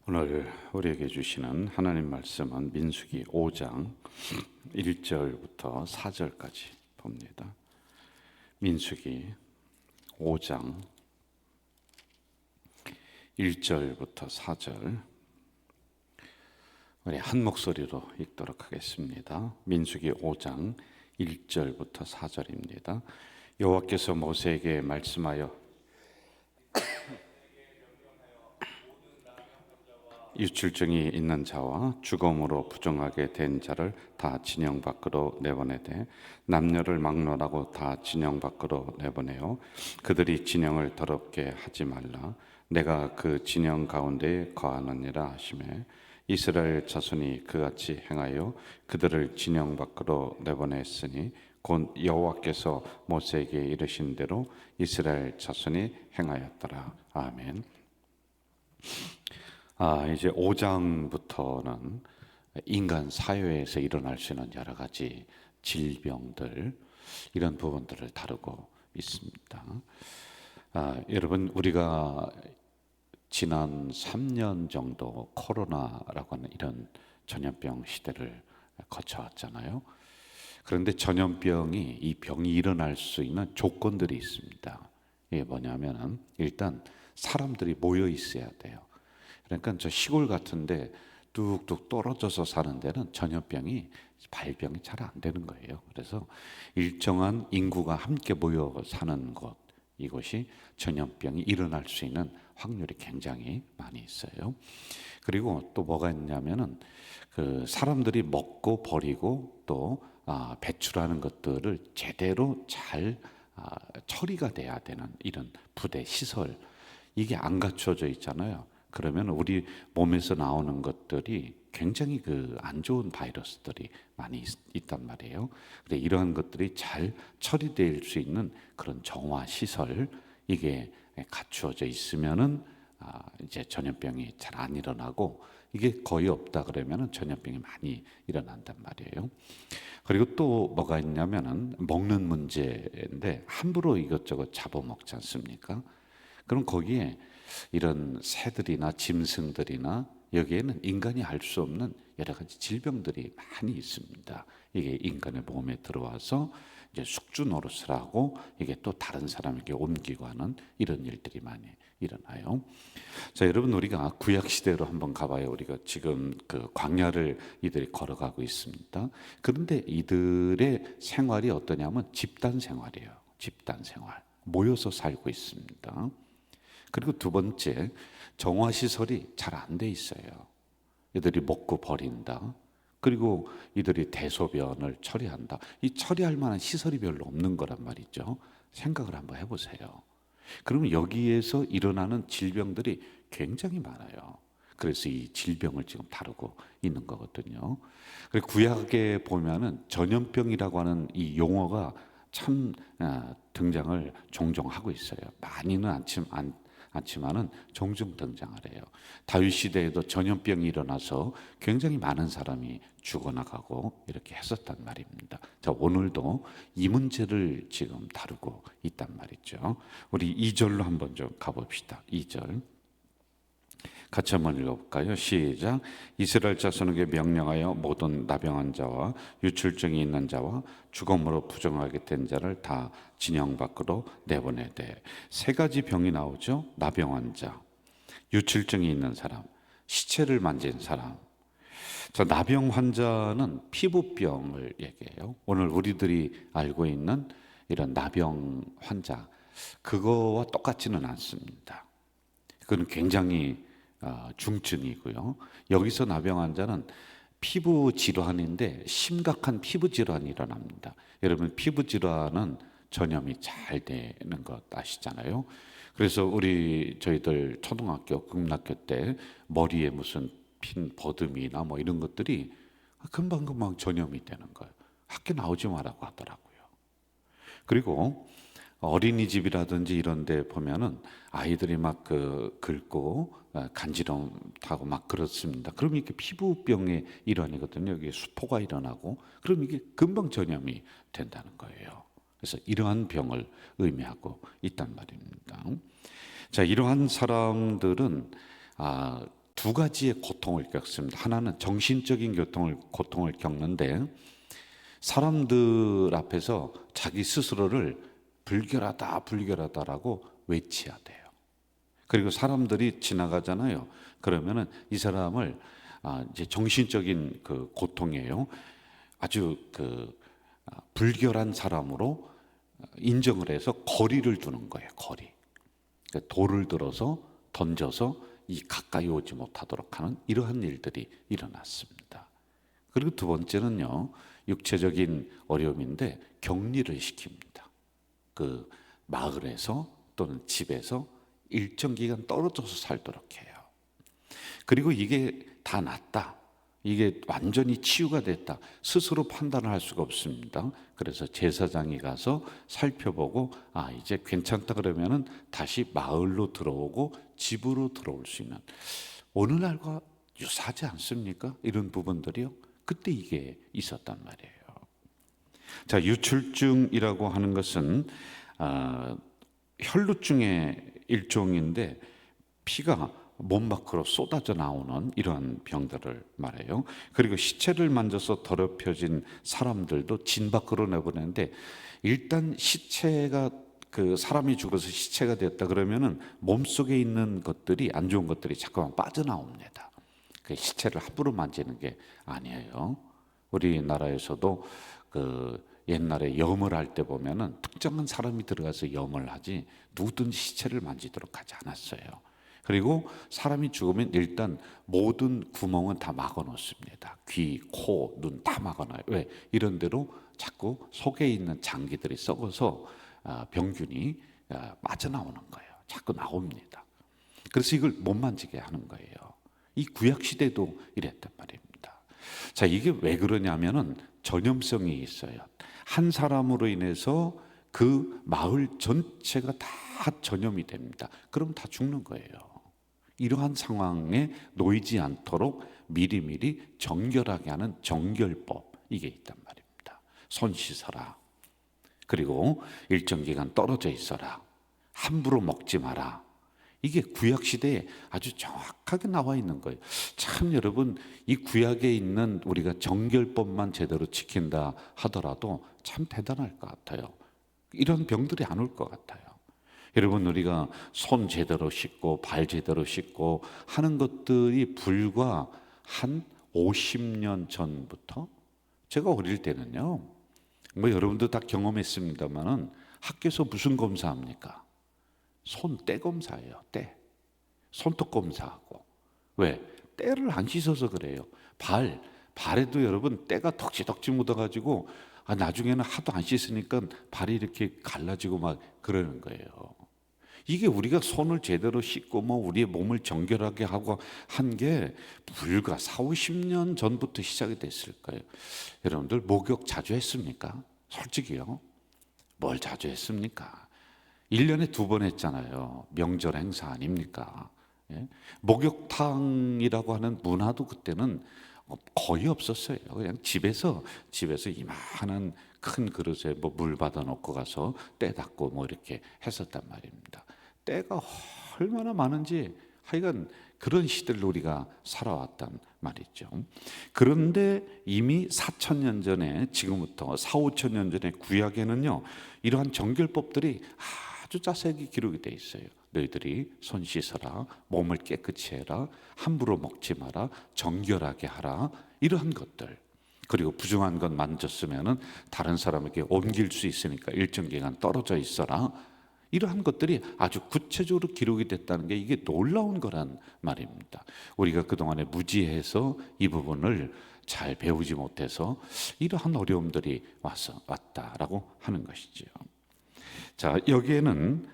오늘 우리에게 주시는 하나님 말씀은 민수기 5장 1절부터 4절까지 봅니다. 민수기 5장 1절부터 4절 우리 한 목소리로 읽도록 하겠습니다. 민수기 5장 1절부터 4절입니다. 여호와께서 모세에게 말씀하여 유출증이 있는 자와 죽음으로 부정하게 된 자를 다 진영 밖으로 내보내되 남녀를 막론하고 다 진영 밖으로 내보내요. 그들이 진영을 더럽게 하지 말라. 내가 그 진영 가운데에 거하느니라 하시매 이스라엘 자손이 그같이 행하여 그들을 진영 밖으로 내보냈으니 곧 여호와께서 모세에게 이르신 대로 이스라엘 자손이 행하였더라. 아멘. 이제 5장부터는 인간 사회에서 일어날 수 있는 여러 가지 질병들, 이런 부분들을 다루고 있습니다. 여러분, 우리가 지난 3년 정도 코로나라고 하는 이런 전염병 시대를 거쳐왔잖아요. 그런데 전염병이, 이 병이 일어날 수 있는 조건들이 있습니다. 이게 뭐냐면은 일단 사람들이 모여 있어야 돼요. 그러니까 저 시골 같은데 뚝뚝 떨어져서 사는 데는 전염병이 발병이 잘 안 되는 거예요. 그래서 일정한 인구가 함께 모여 사는 곳, 이곳이 전염병이 일어날 수 있는 확률이 굉장히 많이 있어요. 그리고 또 뭐가 있냐면은 그 사람들이 먹고 버리고 또 배출하는 것들을 제대로 잘 처리가 돼야 되는 이런 부대 시설, 이게 안 갖춰져 있잖아요. 그러면 우리 몸에서 나오는 것들이 굉장히 그 안 좋은 바이러스들이 많이 있단 말이에요. 그래 이러한 것들이 잘 처리될 수 있는 그런 정화 시설, 이게 갖추어져 있으면은 이제 전염병이 잘 안 일어나고, 이게 거의 없다 그러면은 전염병이 많이 일어난단 말이에요. 그리고 또 뭐가 있냐면은 먹는 문제인데 함부로 이것저것 잡아먹지 않습니까? 그럼 거기에 이런 새들이나 짐승들이나 여기에는 인간이 알 수 없는 여러 가지 질병들이 많이 있습니다. 이게 인간의 몸에 들어와서 이제 숙주 노릇을 하고 이게 또 다른 사람에게 옮기고 하는 이런 일들이 많이 일어나요. 자, 여러분, 우리가 구약 시대로 한번 가봐요. 우리가 지금 그 광야를 이들이 걸어가고 있습니다. 그런데 이들의 생활이 어떠냐면 집단 생활이에요. 집단 생활. 모여서 살고 있습니다. 그리고 두 번째, 정화시설이 잘 안 돼 있어요. 이들이 먹고 버린다. 그리고 이들이 대소변을 처리한다. 이 처리할 만한 시설이 별로 없는 거란 말이죠. 생각을 한번 해보세요. 그러면 여기에서 일어나는 질병들이 굉장히 많아요. 그래서 이 질병을 지금 다루고 있는 거거든요. 그리고 구약에 보면은 전염병이라고 하는 이 용어가 참 등장을 종종 하고 있어요. 많이는 않지만은 종종 등장을 해요. 다윗 시대에도 전염병이 일어나서 굉장히 많은 사람이 죽어나가고 이렇게 했었단 말입니다. 자, 오늘도 이 문제를 지금 다루고 있단 말이죠. 우리 2절로 한번 좀 가봅시다. 2절 같이 한번 읽어볼까요? 시작. 이스라엘 자손에게 명령하여 모든 나병한 자와 유출증이 있는 자와 죽음으로 부정하게 된 자를 다 진영 밖으로 내보내되. 세 가지 병이 나오죠. 나병한 자, 유출증이 있는 사람, 시체를 만진 사람. 자, 나병 환자는 피부병을 얘기해요. 오늘 우리들이 알고 있는 이런 나병 환자, 그거와 똑같지는 않습니다. 그건 굉장히 중증이고요. 여기서 나병 환자는 피부 질환인데 심각한 피부 질환이 일어납니다. 여러분, 피부 질환은 전염이 잘 되는 것 아시잖아요. 그래서 저희들 초등학교, 국민학교 때 머리에 무슨 핀 버듬이나 뭐 이런 것들이 금방금방 전염이 되는 거예요. 학교 나오지 말라고 하더라고요. 그리고 어린이집이라든지 이런 데 보면은 아이들이 막 긁고 간지럼타고 막 그렇습니다. 그럼 이게 피부병의 일환이거든요. 이게 수포가 일어나고 그럼 이게 금방 전염이 된다는 거예요. 그래서 이러한 병을 의미하고 있단 말입니다. 자, 이러한 사람들은 두 가지의 고통을 겪습니다. 하나는 정신적인 고통을 겪는데 사람들 앞에서 자기 스스로를 불결하다라고 외쳐야 돼요. 그리고 사람들이 지나가잖아요. 그러면은 이 사람을 이제 정신적인 그 고통이에요. 아주 불결한 사람으로 인정을 해서 거리를 두는 거예요. 거리. 그러니까 돌을 들어서 던져서 이 가까이 오지 못하도록 하는 이러한 일들이 일어났습니다. 그리고 두 번째는요, 육체적인 어려움인데 격리를 시킵니다. 그 마을에서 또는 집에서 일정 기간 떨어져서 살도록 해요. 그리고 이게 다 낫다, 이게 완전히 치유가 됐다, 스스로 판단을 할 수가 없습니다. 그래서 제사장이 가서 살펴보고 이제 괜찮다 그러면은 다시 마을로 들어오고 집으로 들어올 수 있는, 오늘날과 유사하지 않습니까? 이런 부분들이요. 그때 이게 있었단 말이에요. 자, 유출증이라고 하는 것은 혈루증의 일종인데 피가 몸 밖으로 쏟아져 나오는 이러한 병들을 말해요. 그리고 시체를 만져서 더럽혀진 사람들도 진 밖으로 내보내는데, 일단 시체가 그 사람이 죽어서 시체가 됐다 그러면은 몸속에 있는 것들이, 안 좋은 것들이 자꾸만 빠져나옵니다. 그 시체를 함부로 만지는 게 아니에요. 우리나라에서도 그 옛날에 염을 할 때 보면은 특정한 사람이 들어가서 염을 하지 누구든지 시체를 만지도록 하지 않았어요. 그리고 사람이 죽으면 일단 모든 구멍은 다 막아 놓습니다. 귀, 코, 눈 다 막아 놔요. 왜? 이런 데로 자꾸 속에 있는 장기들이 썩어서 병균이 빠져나오는 거예요. 자꾸 나옵니다. 그래서 이걸 못 만지게 하는 거예요. 이 구약 시대도 이랬단 말입니다. 자, 이게 왜 그러냐면은 전염성이 있어요. 한 사람으로 인해서 그 마을 전체가 다 전염이 됩니다. 그럼 다 죽는 거예요. 이러한 상황에 놓이지 않도록 미리미리 정결하게 하는 정결법, 이게 있단 말입니다. 손 씻어라. 그리고 일정 기간 떨어져 있어라. 함부로 먹지 마라. 이게 구약 시대에 아주 정확하게 나와 있는 거예요. 참 여러분, 이 구약에 있는 우리가 정결법만 제대로 지킨다 하더라도 참 대단할 것 같아요. 이런 병들이 안 올 것 같아요. 여러분, 우리가 손 제대로 씻고 발 제대로 씻고 하는 것들이 불과 한 50년 전부터, 제가 어릴 때는요, 뭐 여러분도 다 경험했습니다만은 학교에서 무슨 검사합니까? 손 때 검사예요. 때. 손톱 검사하고. 왜? 때를 안 씻어서 그래요. 발에도 여러분 때가 덕지덕지 묻어가지고 나중에는 하도 안 씻으니까 발이 이렇게 갈라지고 막 그러는 거예요. 이게 우리가 손을 제대로 씻고 뭐 우리의 몸을 정결하게 하고 한 게 불과 40-50년 전부터 시작이 됐을 거예요. 여러분들 목욕 자주 했습니까? 솔직히요. 뭘 자주 했습니까? 1년에 2번 했잖아요. 명절 행사 아닙니까? 예? 목욕탕이라고 하는 문화도 그때는 거의 없었어요. 그냥 집에서 이만한 큰 그릇에 뭐 물 받아 놓고 가서 때 닦고 뭐 이렇게 했었단 말입니다. 때가 얼마나 많은지 하여간 그런 시대를 우리가 살아왔단 말이죠. 그런데 이미 4,000년 전에, 지금부터 4-5,000년 전에 구약에는요, 이러한 정결법들이 아주 자세하게 기록이 돼 있어요. 너희들이 손 씻어라, 몸을 깨끗이 해라, 함부로 먹지 마라, 정결하게 하라, 이러한 것들. 그리고 부정한 것 만졌으면은 다른 사람에게 옮길 수 있으니까 일정 기간 떨어져 있어라. 이러한 것들이 아주 구체적으로 기록이 됐다는 게 이게 놀라운 거란 말입니다. 우리가 그동안에 무지해서 이 부분을 잘 배우지 못해서 이러한 어려움들이 왔다라고 하는 것이죠. 자, 여기에는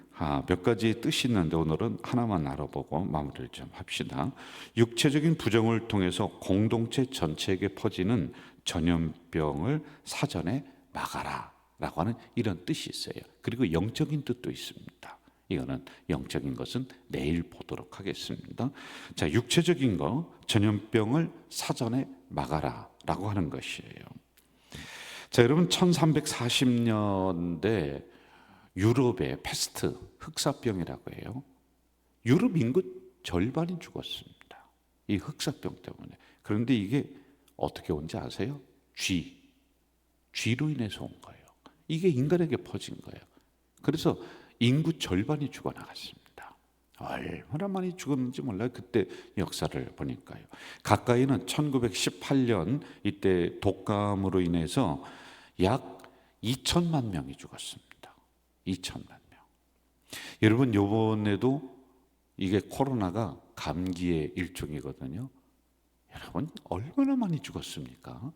몇 가지 뜻이 있는데 오늘은 하나만 알아보고 마무리를 좀 합시다. 육체적인 부정을 통해서 공동체 전체에게 퍼지는 전염병을 사전에 막아라 라고 하는 이런 뜻이 있어요. 그리고 영적인 뜻도 있습니다. 이거는 영적인 것은 내일 보도록 하겠습니다. 자, 육체적인 거, 전염병을 사전에 막아라 라고 하는 것이에요. 자, 여러분, 1340년대 유럽의 패스트, 흑사병이라고 해요. 유럽 인구 절반이 죽었습니다. 이 흑사병 때문에. 그런데 이게 어떻게 온지 아세요? 쥐로 인해서 온 거예요. 이게 인간에게 퍼진 거예요. 그래서 인구 절반이 죽어나갔습니다. 얼마나 많이 죽었는지 몰라요. 그때 역사를 보니까요. 가까이는 1918년 이때 독감으로 인해서 약 2천만 명이 죽었습니다. 2천만 명. 여러분, 요번에도 이게 코로나가 감기의 일종이거든요. 여러분, 얼마나 많이 죽었습니까?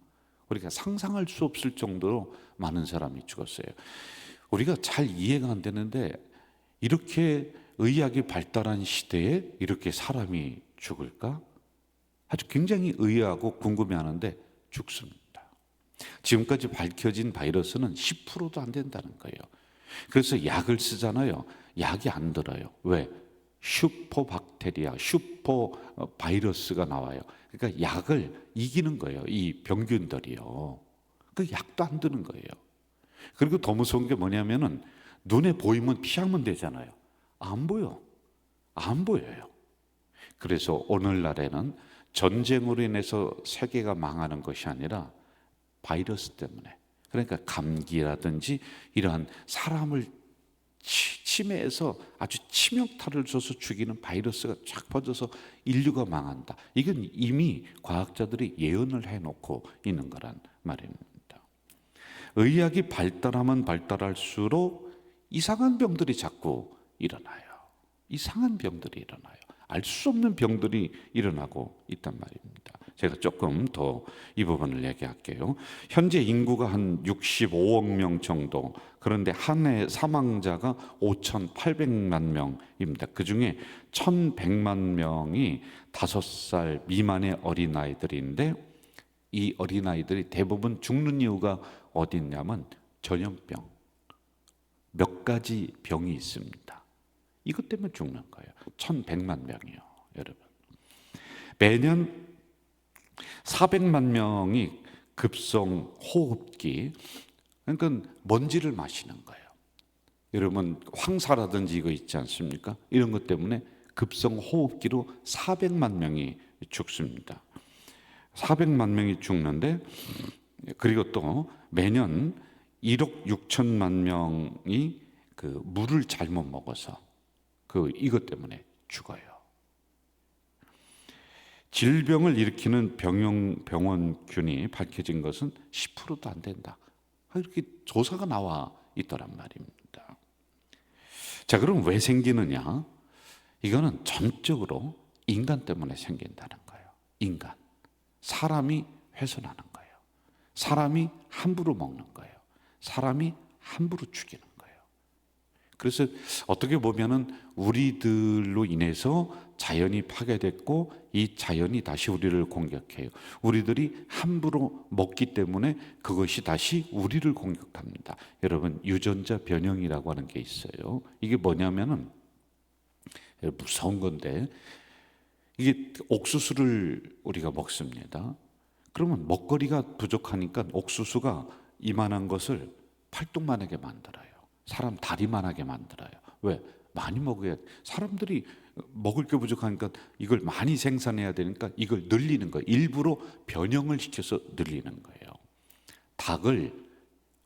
우리가 상상할 수 없을 정도로 많은 사람이 죽었어요. 우리가 잘 이해가 안 되는데, 이렇게 의학이 발달한 시대에 이렇게 사람이 죽을까? 아주 굉장히 의아하고 궁금해하는데 죽습니다. 지금까지 밝혀진 바이러스는 10%도 안 된다는 거예요. 그래서 약을 쓰잖아요. 약이 안 들어요. 왜? 슈퍼박테리아, 슈퍼 바이러스가 나와요. 그러니까 약을 이기는 거예요. 이 병균들이요. 그 약도 안 드는 거예요. 그리고 더 무서운 게 뭐냐면은 눈에 보이면 피하면 되잖아요. 안 보여. 안 보여요. 그래서 오늘날에는 전쟁으로 인해서 세계가 망하는 것이 아니라 바이러스 때문에, 그러니까 감기라든지 이러한 사람을 치매해서 아주 치명타를 줘서 죽이는 바이러스가 쫙 퍼져서 인류가 망한다. 이건 이미 과학자들이 예언을 해놓고 있는 거란 말입니다. 의학이 발달하면 발달할수록 이상한 병들이 자꾸 일어나요. 이상한 병들이 일어나요. 알 수 없는 병들이 일어나고 있단 말입니다. 제가 조금 더 이 부분을 얘기할게요. 현재 인구가 한 65억 명 정도. 그런데 한 해 사망자가 5,800만 명입니다. 그 중에 1,100만 명이 5살 미만의 어린아이들인데, 이 어린아이들이 대부분 죽는 이유가 어디 있냐면 전염병, 몇 가지 병이 있습니다. 이것 때문에 죽는 거예요. 1,100만 명이요, 여러분. 매년 400만 명이 급성 호흡기, 그러니까 먼지를 마시는 거예요. 여러분, 황사라든지 이거 있지 않습니까? 이런 것 때문에 급성 호흡기로 400만 명이 죽습니다. 400만 명이 죽는데, 그리고 또 매년 1억 6천만 명이 그 물을 잘못 먹어서 이것 때문에 죽어요. 질병을 일으키는 병원균이 밝혀진 것은 10%도 안 된다. 이렇게 조사가 나와 있더란 말입니다. 자, 그럼 왜 생기느냐? 이거는 전적으로 인간 때문에 생긴다는 거예요. 인간. 사람이 훼손하는 거예요. 사람이 함부로 먹는 거예요. 사람이 함부로 죽이는 거예요. 그래서 어떻게 보면은 우리들로 인해서 자연이 파괴됐고, 이 자연이 다시 우리를 공격해요. 우리들이 함부로 먹기 때문에 그것이 다시 우리를 공격합니다. 여러분, 유전자 변형이라고 하는 게 있어요. 이게 뭐냐면은 무서운 건데, 이게 옥수수를 우리가 먹습니다. 그러면 먹거리가 부족하니까 옥수수가 이만한 것을 팔뚝만하게 만들어요. 사람 다리만하게 만들어요. 왜? 많이 먹어야, 사람들이 먹을 게 부족하니까 이걸 많이 생산해야 되니까 이걸 늘리는 거예요. 일부러 변형을 시켜서 늘리는 거예요. 닭을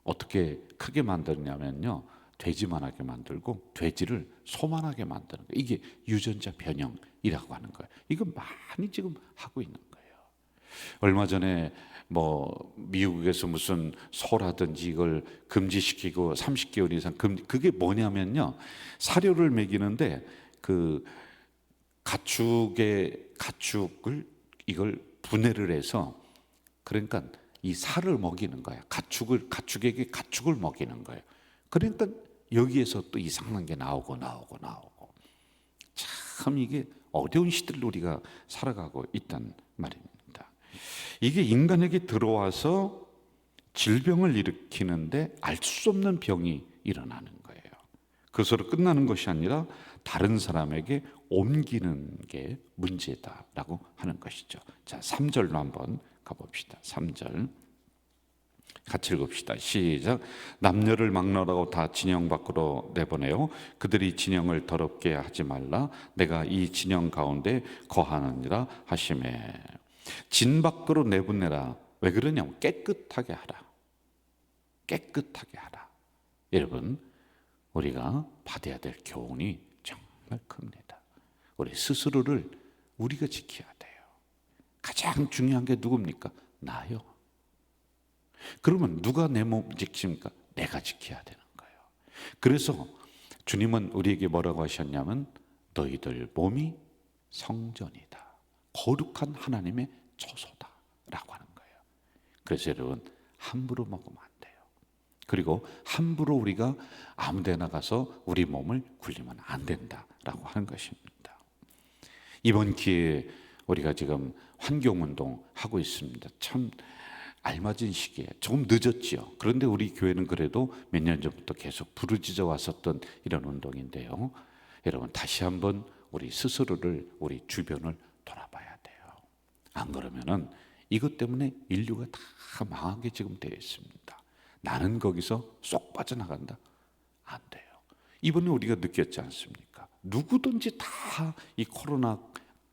어떻게 크게 만드냐면요, 돼지만하게 만들고 돼지를 소만하게 만드는 거예요. 이게 유전자 변형이라고 하는 거예요. 이거 많이 지금 하고 있는 거예요. 얼마 전에 미국에서 무슨 소라든지 이걸 금지시키고 30개월 이상 그게 뭐냐면요, 사료를 먹이는데 그 가축을 이걸 분해를 해서, 그러니까 이 살을 먹이는 거야. 가축에게 가축을 먹이는 거예요. 그러니까 여기에서 또 이상한 게 나오고. 참 이게 어려운 시대를 우리가 살아가고 있단 말입니다. 이게 인간에게 들어와서 질병을 일으키는데 알 수 없는 병이 일어나는 거예요. 그것으로 끝나는 것이 아니라 다른 사람에게 옮기는 게 문제다라고 하는 것이죠. 자, 3절로 한번 가봅시다. 3절. 같이 읽읍시다. 시작. 남녀를 막론하고 다 진영 밖으로 내보내요. 그들이 진영을 더럽게 하지 말라. 내가 이 진영 가운데 거하느니라 하시매. 진 밖으로 내보내라. 왜 그러냐면 깨끗하게 하라. 깨끗하게 하라. 여러분, 우리가 받아야 될 교훈이 정말 큽니다. 우리 스스로를 우리가 지켜야 돼요. 가장 중요한 게 누굽니까? 나요. 그러면 누가 내 몸 지킵니까? 내가 지켜야 되는 거예요. 그래서 주님은 우리에게 뭐라고 하셨냐면 너희들 몸이 성전이다. 거룩한 하나님의 처소다 라고 하는 거예요. 그래서 여러분, 함부로 먹으면 안 돼요. 그리고 함부로 우리가 아무 데나 가서 우리 몸을 굴리면 안 된다라고 하는 것입니다. 이번 기회에 우리가 지금 환경운동 하고 있습니다. 참 알맞은 시기에 조금 늦었지요. 그런데 우리 교회는 그래도 몇 년 전부터 계속 부르짖어 왔었던 이런 운동인데요. 여러분, 다시 한번 우리 스스로를, 우리 주변을 돌아봐야 돼요. 안 그러면은 이것 때문에 인류가 다 망하게 지금 되어 있습니다. 나는 거기서 쏙 빠져나간다? 안 돼요. 이번에 우리가 느꼈지 않습니까? 누구든지 다 이 코로나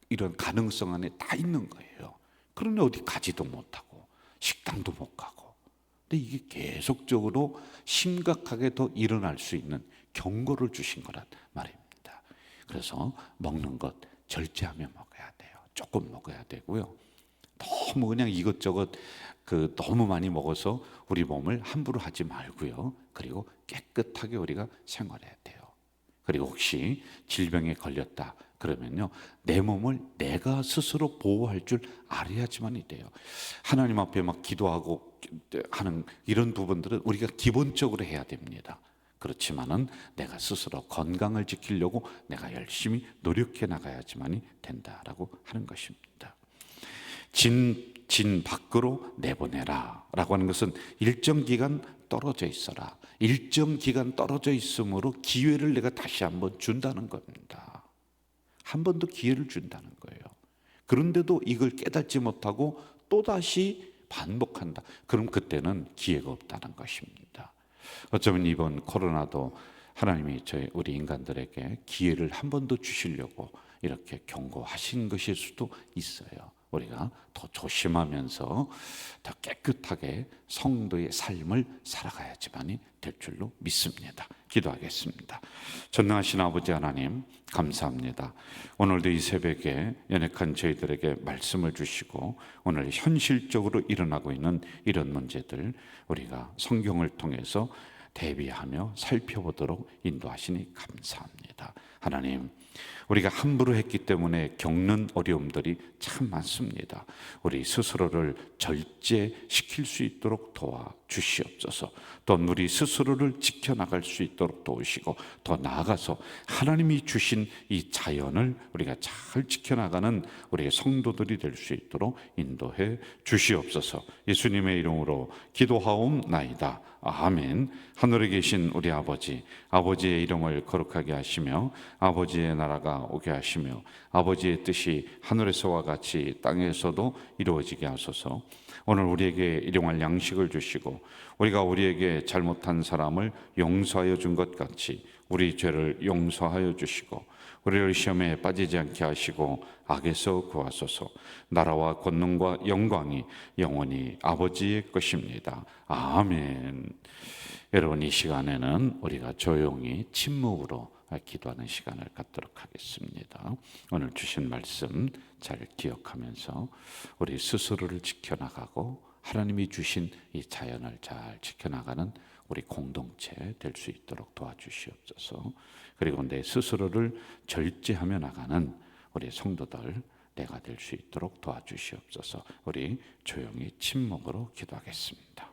이런 가능성 안에 다 있는 거예요. 그런데 어디 가지도 못하고 식당도 못 가고. 근데 이게 계속적으로 심각하게 더 일어날 수 있는 경고를 주신 거란 말입니다. 그래서 먹는 것 절제하며 먹어야 돼요. 조금 먹어야 되고요. 너무 그냥 이것저것 너무 많이 먹어서 우리 몸을 함부로 하지 말고요. 그리고 깨끗하게 우리가 생활해야 돼요. 그리고 혹시 질병에 걸렸다 그러면요, 내 몸을 내가 스스로 보호할 줄 알아야지만이 돼요. 하나님 앞에 막 기도하고 하는 이런 부분들은 우리가 기본적으로 해야 됩니다. 그렇지만은 내가 스스로 건강을 지키려고 내가 열심히 노력해 나가야지만이 된다라고 하는 것입니다. 진 밖으로 내보내라 라고 하는 것은 일정 기간 떨어져 있어라. 일정 기간 떨어져 있으므로 기회를 내가 다시 한번 준다는 겁니다. 한 번 더 기회를 준다는 거예요. 그런데도 이걸 깨닫지 못하고 또다시 반복한다. 그럼 그때는 기회가 없다는 것입니다. 어쩌면 이번 코로나도 하나님이 우리 인간들에게 기회를 한 번 더 주시려고 이렇게 경고하신 것일 수도 있어요. 우리가 더 조심하면서 더 깨끗하게 성도의 삶을 살아가야지만이 될 줄로 믿습니다. 기도하겠습니다. 전능하신 아버지 하나님, 감사합니다. 오늘도 이 새벽에 연약한 저희들에게 말씀을 주시고 오늘 현실적으로 일어나고 있는 이런 문제들 우리가 성경을 통해서 대비하며 살펴보도록 인도하시니 감사합니다. 하나님, 우리가 함부로 했기 때문에 겪는 어려움들이 참 많습니다. 우리 스스로를 절제시킬 수 있도록 도와주시옵소서. 또 우리 스스로를 지켜나갈 수 있도록 도우시고 더 나아가서 하나님이 주신 이 자연을 우리가 잘 지켜나가는 우리의 성도들이 될 수 있도록 인도해 주시옵소서. 예수님의 이름으로 기도하옵나이다. 아멘. 하늘에 계신 우리 아버지, 아버지의 이름을 거룩하게 하시며 아버지의 나라가 오게 하시며 아버지의 뜻이 하늘에서와 같이 땅에서도 이루어지게 하소서. 오늘 우리에게 일용할 양식을 주시고 우리가 우리에게 잘못한 사람을 용서하여 준 것 같이 우리 죄를 용서하여 주시고 우리를 시험에 빠지지 않게 하시고 악에서 구하소서. 나라와 권능과 영광이 영원히 아버지의 것입니다. 아멘. 여러분, 이 시간에는 우리가 조용히 침묵으로 기도하는 시간을 갖도록 하겠습니다. 오늘 주신 말씀 잘 기억하면서 우리 스스로를 지켜나가고 하나님이 주신 이 자연을 잘 지켜나가는 우리 공동체 될 수 있도록 도와주시옵소서. 그리고 내 스스로를 절제하며 나가는 우리 성도들 내가 될 수 있도록 도와주시옵소서. 우리 조용히 침묵으로 기도하겠습니다.